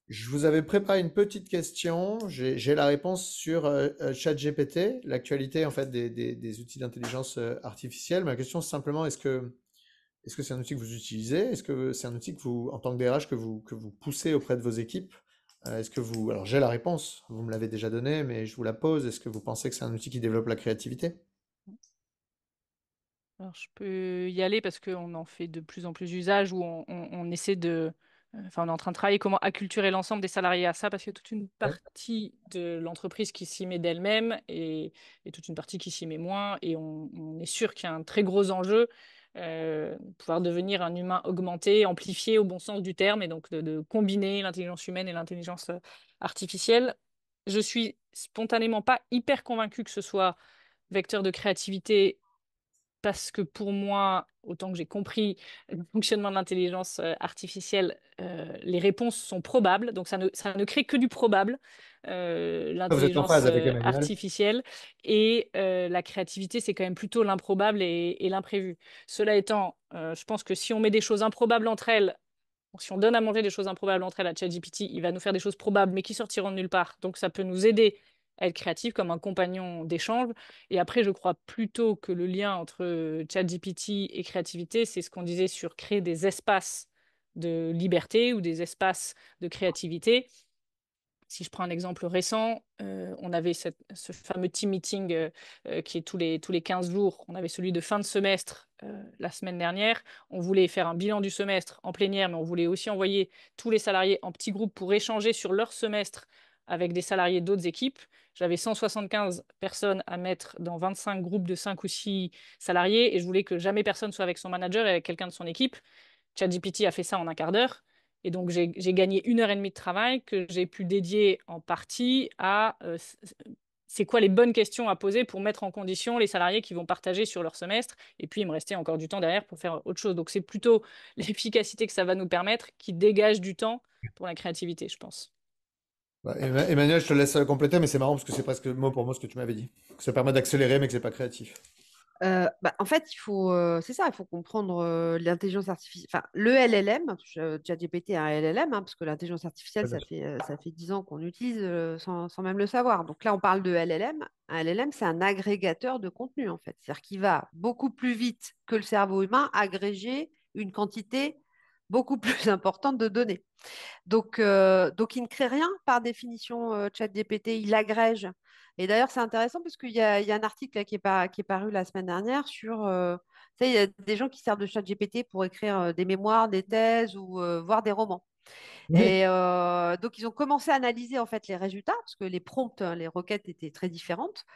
Je vous avais préparé une petite question. J'ai la réponse sur ChatGPT, l'actualité en fait des outils d'intelligence artificielle. Ma question c'est simplement est-ce que c'est un outil que vous utilisez? Est-ce que c'est un outil que vous, en tant que DRH, que vous poussez auprès de vos équipes? Est-ce que vous, alors j'ai la réponse, vous me l'avez déjà donnée, mais je vous la pose. Est-ce que vous pensez que c'est un outil qui développe la créativité? Alors, je peux y aller parce qu'on en fait de plus en plus usage, où on essaie de... Enfin, on est en train de travailler comment acculturer l'ensemble des salariés à ça, parce qu'il y a toute une Ouais. partie de l'entreprise qui s'y met d'elle-même et toute une partie qui s'y met moins. Et on est sûr qu'il y a un très gros enjeu, pouvoir devenir un humain augmenté, amplifié au bon sens du terme, et donc de combiner l'intelligence humaine et l'intelligence artificielle. Je suis spontanément pas hyper convaincue que ce soit vecteur de créativité parce que pour moi, autant que j'ai compris le fonctionnement de l'intelligence artificielle, les réponses sont probables, donc ça ne crée que du probable, Vous êtes en l'intelligence phase avec Emmanuel? artificielle, et la créativité, c'est quand même plutôt l'improbable et l'imprévu. Cela étant, je pense que si on met des choses improbables entre elles, si on donne à manger des choses improbables entre elles à ChatGPT, il va nous faire des choses probables mais qui sortiront de nulle part. Donc ça peut nous aider à être créatif comme un compagnon d'échange. Et après, je crois plutôt que le lien entre ChatGPT et créativité, c'est ce qu'on disait sur créer des espaces de liberté ou des espaces de créativité. Si je prends un exemple récent, on avait ce fameux team meeting qui est tous les 15 jours. On avait celui de fin de semestre la semaine dernière. On voulait faire un bilan du semestre en plénière, mais on voulait aussi envoyer tous les salariés en petits groupes pour échanger sur leur semestre avec des salariés d'autres équipes. J'avais 175 personnes à mettre dans 25 groupes de 5 ou 6 salariés et je voulais que jamais personne soit avec son manager et avec quelqu'un de son équipe. ChatGPT a fait ça en un quart d'heure. Et donc, j'ai gagné 1 heure et demie de travail que j'ai pu dédier en partie à c'est quoi les bonnes questions à poser pour mettre en condition les salariés qui vont partager sur leur semestre. Et puis, il me restait encore du temps derrière pour faire autre chose. Donc, c'est plutôt l'efficacité que ça va nous permettre qui dégage du temps pour la créativité, je pense. Bah, Emmanuel, je te laisse compléter, mais c'est marrant parce que c'est presque mot pour mot ce que tu m'avais dit. Que ça permet d'accélérer, mais que c'est pas créatif. En fait, c'est ça, il faut comprendre l'intelligence artificielle, enfin le LLM, ChatGPT est un LLM, hein, parce que l'intelligence artificielle, Ouais, bien sûr. ça fait 10 ans qu'on utilise sans même le savoir. Donc là, on parle de LLM. Un LLM, c'est un agrégateur de contenu, en fait. C'est-à-dire qu'il va beaucoup plus vite que le cerveau humain agréger une quantité beaucoup plus importante de données. Donc, il ne crée rien par définition, ChatGPT, il agrège. Et d'ailleurs, c'est intéressant parce qu'il y a un article là, qui est paru la semaine dernière sur, tu sais, il y a des gens qui servent de ChatGPT pour écrire des mémoires, des thèses ou voir des romans. Oui, Et donc, ils ont commencé à analyser en fait les résultats parce que les prompts, hein, les requêtes étaient très différentes.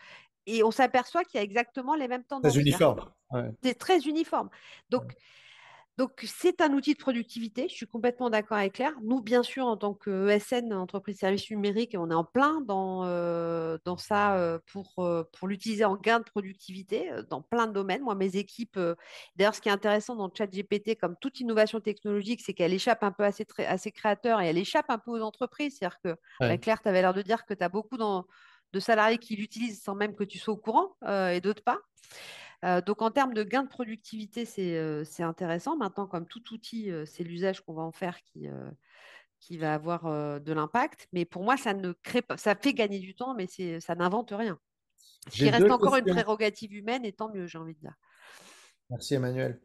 Et on s'aperçoit qu'il y a exactement les mêmes très tendances. C'est-à-dire que uniforme. Ouais. c'est très uniforme. Donc, donc, c'est un outil de productivité, je suis complètement d'accord avec Claire. Nous, bien sûr, en tant que ESN, entreprise de services numériques, on est en plein dans ça pour l'utiliser en gain de productivité dans plein de domaines. Moi, mes équipes, d'ailleurs, ce qui est intéressant dans ChatGPT, comme toute innovation technologique, c'est qu'elle échappe un peu à ses créateurs et elle échappe un peu aux entreprises. C'est-à-dire que, bah, Ouais. Claire, tu avais l'air de dire que tu as beaucoup de salariés qui l'utilisent sans même que tu sois au courant et d'autres pas. Donc, en termes de gain de productivité, c'est intéressant. Maintenant, comme tout outil, c'est l'usage qu'on va en faire qui va avoir de l'impact. Mais pour moi, ça ne crée pas, ça fait gagner du temps, mais ça n'invente rien. Ce J'ai qui reste deux encore une questions. prérogative humaine, et tant mieux, j'ai envie de dire. Merci Emmanuel.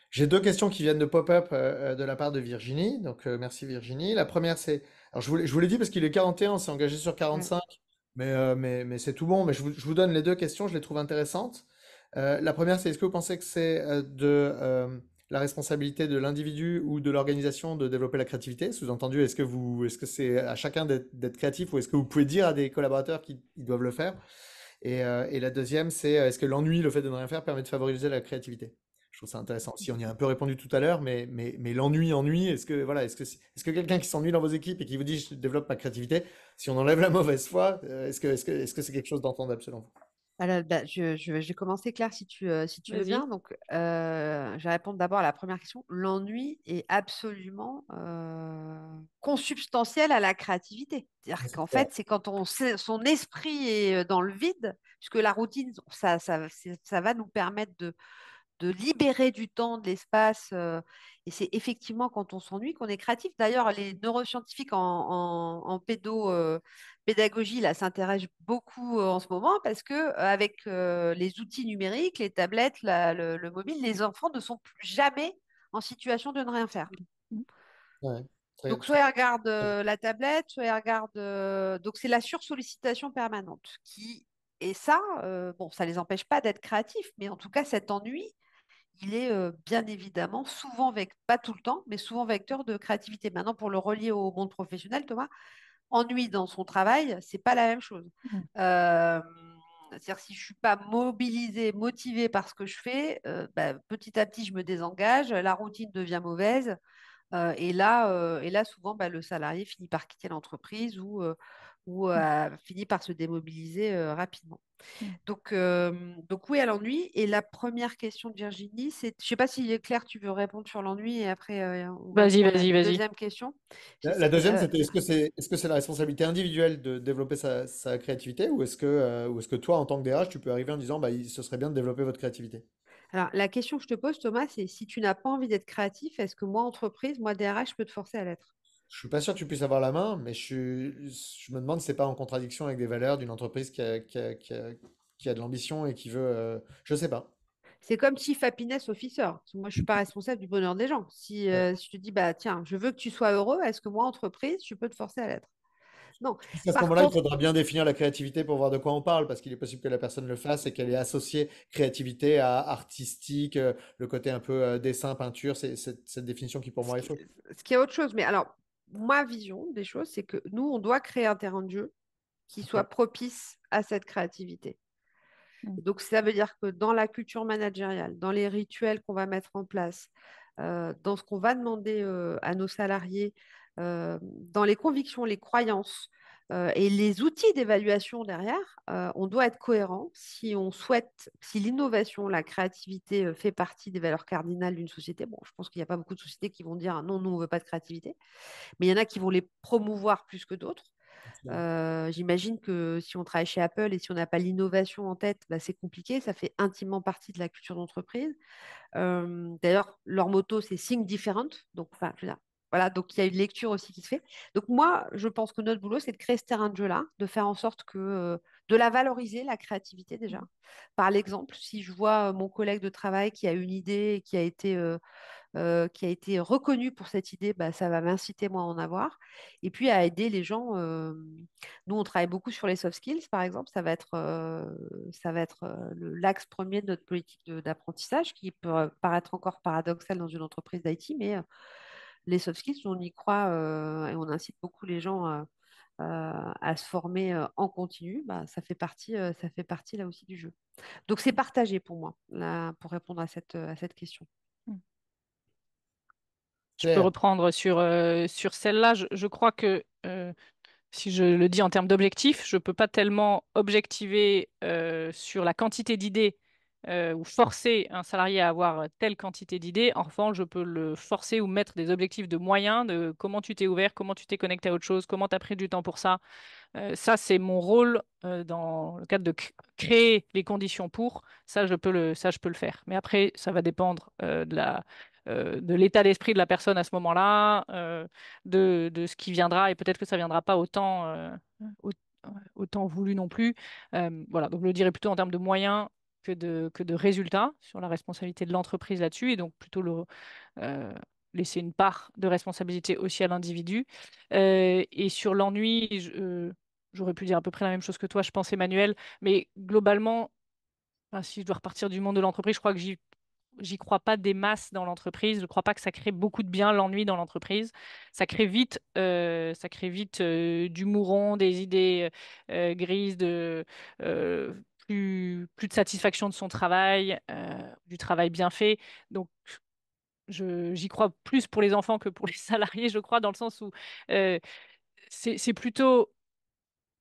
J'ai deux questions qui viennent de pop-up de la part de Virginie. Donc merci Virginie. La première c'est, alors je vous l'ai dit parce qu'il est 41, on s'est engagé sur Mm. 45, mais c'est tout bon. Mais je vous donne les deux questions, je les trouve intéressantes. La première c'est est-ce que vous pensez que c'est la responsabilité de l'individu ou de l'organisation de développer la créativité? Sous-entendu, est-ce que c'est à chacun d'être créatif ou est-ce que vous pouvez dire à des collaborateurs qu'ils doivent le faire? Et la deuxième c'est est-ce que l'ennui, le fait de ne rien faire, permet de favoriser la créativité? Je trouve ça intéressant aussi. On y a un peu répondu tout à l'heure, mais l'ennui, est-ce que voilà, est-ce que quelqu'un qui s'ennuie dans vos équipes et qui vous dit je développe ma créativité, si on enlève la mauvaise foi, est-ce que c'est quelque chose d'entendable selon vous? Alors, bah, je vais commencer, Claire, si tu veux Vas-y. bien. Donc, je vais répondre d'abord à la première question. L'ennui est absolument consubstantiel à la créativité. Ouais, C'est-à-dire c'est qu'en clair. fait, c'est quand son esprit est dans le vide, puisque la routine, ça va nous permettre de libérer du temps, de l'espace. Et c'est effectivement quand on s'ennuie qu'on est créatif. D'ailleurs, les neuroscientifiques en pédagogie là, s'intéressent beaucoup en ce moment parce que avec les outils numériques, les tablettes, le mobile, les enfants ne sont plus jamais en situation de ne rien faire. Mm. Ouais, très, Donc, très- soit ils regardent la tablette, soit ils regardent. Donc, c'est la sursollicitation permanente qui. Et ça, bon, ça les empêche pas d'être créatifs, mais en tout cas, cet ennui, il est bien évidemment souvent, pas tout le temps, mais souvent vecteur de créativité. Maintenant, pour le relier au monde professionnel, Thomas, ennui dans son travail, c'est pas la même chose. Mm. Euh, C'est-à-dire si je suis pas mobilisée, motivée par ce que je fais, bah, petit à petit, je me désengage, la routine devient mauvaise, et là, souvent, bah, le salarié finit par quitter l'entreprise ou finit par se démobiliser rapidement. Mm. Donc oui, à l'ennui. Et la première question de Virginie, c'est, je sais pas si Claire, tu veux répondre sur l'ennui et après on va Vas-y, répondre à la vas-y, vas-y. deuxième question. La deuxième, c'était est-ce que c'est la responsabilité individuelle de développer sa créativité ou est-ce que toi, en tant que DRH, tu peux arriver en disant bah, ce serait bien de développer votre créativité? Alors, la question que je te pose, Thomas, c'est si tu n'as pas envie d'être créatif, est-ce que moi, entreprise, moi, DRH, je peux te forcer à l'être? Je suis pas sûr que tu puisses avoir la main, mais je me demande si c'est pas en contradiction avec des valeurs d'une entreprise qui a de l'ambition et qui veut. Je sais pas. C'est comme chief happiness officer. Parce que moi, je suis pas responsable du bonheur des gens. Ouais. Si je te dis, bah tiens, je veux que tu sois heureux, est-ce que moi, entreprise, je peux te forcer à l'être? Non. Je pense qu'à ce Par moment-là, il contre, faudra bien définir la créativité pour voir de quoi on parle, parce qu'il est possible que la personne le fasse et qu'elle ait associé créativité à artistique, le côté un peu dessin, peinture, c'est cette définition qui pour ce moi est qui, fausse. ce qui est autre chose, mais alors, ma vision des choses, c'est que nous, on doit créer un terrain de jeu qui soit Ok. propice à cette créativité. Mm. Et donc, ça veut dire que dans la culture managériale, dans les rituels qu'on va mettre en place, dans ce qu'on va demander à nos salariés, dans les convictions, les croyances et les outils d'évaluation derrière, on doit être cohérent si on souhaite, si l'innovation, la créativité fait partie des valeurs cardinales d'une société. Bon, je pense qu'il n'y a pas beaucoup de sociétés qui vont dire ah non, nous, on ne veut pas de créativité, mais il y en a qui vont les promouvoir plus que d'autres. J'imagine que si on travaille chez Apple et si on n'a pas l'innovation en tête, bah, c'est compliqué. Ça fait intimement partie de la culture d'entreprise. D'ailleurs, leur motto, c'est Think Different. Donc, enfin, je veux dire, voilà, donc il y a une lecture aussi qui se fait. Donc, moi, je pense que notre boulot, c'est de créer ce terrain de jeu-là, de faire en sorte de la valoriser, la créativité déjà. Par l'exemple, si je vois mon collègue de travail qui a une idée et qui a été reconnu pour cette idée, bah, ça va m'inciter moi à en avoir. Et puis à aider les gens. Nous, on travaille beaucoup sur les soft skills, par exemple. Ça va être l'axe premier de notre politique d'apprentissage, qui peut paraître encore paradoxal dans une entreprise d'IT, mais les soft skills, on y croit et on incite beaucoup les gens à se former en continu. Bah, ça fait partie là aussi du jeu. Donc c'est partagé pour moi, là, pour répondre à cette question. Mm. Je peux Claire. reprendre sur celle-là. Je crois que si je le dis en termes d'objectifs, je ne peux pas tellement objectiver sur la quantité d'idées ou forcer un salarié à avoir telle quantité d'idées. En revanche, je peux le forcer ou mettre des objectifs de moyens, de comment tu t'es ouvert, comment tu t'es connecté à autre chose, comment tu as pris du temps pour ça. Ça, c'est mon rôle dans le cadre de créer les conditions pour. Ça, je peux le faire. Mais après, ça va dépendre de l'état d'esprit de la personne à ce moment-là, de ce qui viendra, et peut-être que ça viendra pas au- autant voulu non plus. Voilà, donc je le dirais plutôt en termes de moyens que de résultats sur la responsabilité de l'entreprise là-dessus, et donc plutôt euh, laisser une part de responsabilité aussi à l'individu. Et sur l'ennui, j'aurais pu dire à peu près la même chose que toi, je pense, Emmanuel, mais globalement, enfin, si je dois repartir du monde de l'entreprise, je crois que j'y crois pas des masses dans l'entreprise. Je ne crois pas que ça crée beaucoup de bien l'ennui dans l'entreprise. Ça crée vite du mouron, des idées grises, euh, plus de satisfaction de son travail, du travail bien fait. Donc, j'y crois plus pour les enfants que pour les salariés, je crois, dans le sens où euh, c'est plutôt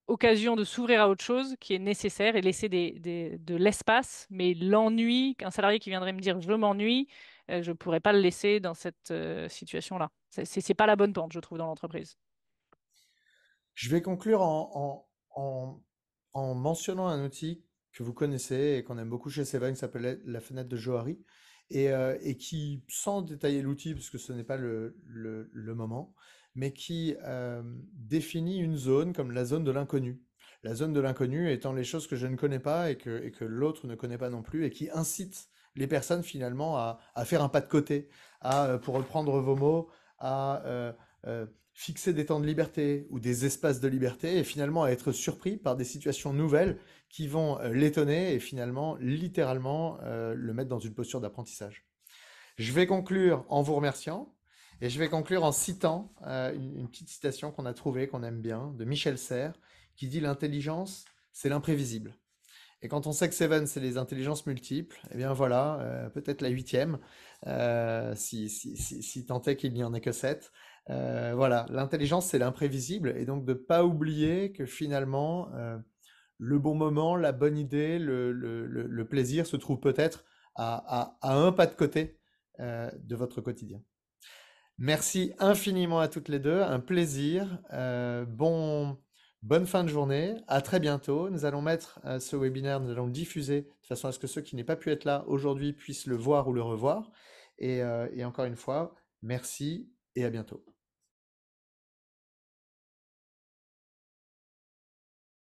occasion de s'ouvrir à autre chose qui est nécessaire et laisser de l'espace. Mais l'ennui, qu'un salarié qui viendrait me dire je m'ennuie, je ne pourrais pas le laisser dans cette situation-là. C'est pas la bonne pente, je trouve, dans l'entreprise. Je vais conclure en mentionnant un outil que vous connaissez et qu'on aime beaucoup chez Seven, qui s'appelle la fenêtre de Johari, et qui, sans détailler l'outil, parce que ce n'est pas le moment, mais qui définit une zone comme la zone de l'inconnu. La zone de l'inconnu étant les choses que je ne connais pas et que l'autre ne connaît pas non plus, et qui incite les personnes finalement à faire un pas de côté, pour reprendre vos mots, à fixer des temps de liberté ou des espaces de liberté et finalement à être surpris par des situations nouvelles qui vont l'étonner et finalement littéralement le mettre dans une posture d'apprentissage. Je vais conclure en vous remerciant et je vais conclure en citant une petite citation qu'on a trouvée, qu'on aime bien, de Michel Serres, qui dit l'intelligence, c'est l'imprévisible. Et quand on sait que Seven, c'est les intelligences multiples, eh bien voilà, peut-être la huitième, si tant est qu'il n'y en ait que sept. Voilà, l'intelligence, c'est l'imprévisible, et donc de ne pas oublier que finalement, le bon moment, la bonne idée, le plaisir se trouve peut-être à un pas de côté de votre quotidien. Merci infiniment à toutes les deux, un plaisir. Bonne fin de journée, à très bientôt. Nous allons mettre ce webinaire, nous allons le diffuser de façon à ce que ceux qui n'aient pas pu être là aujourd'hui puissent le voir ou le revoir. Et encore une fois, merci et à bientôt.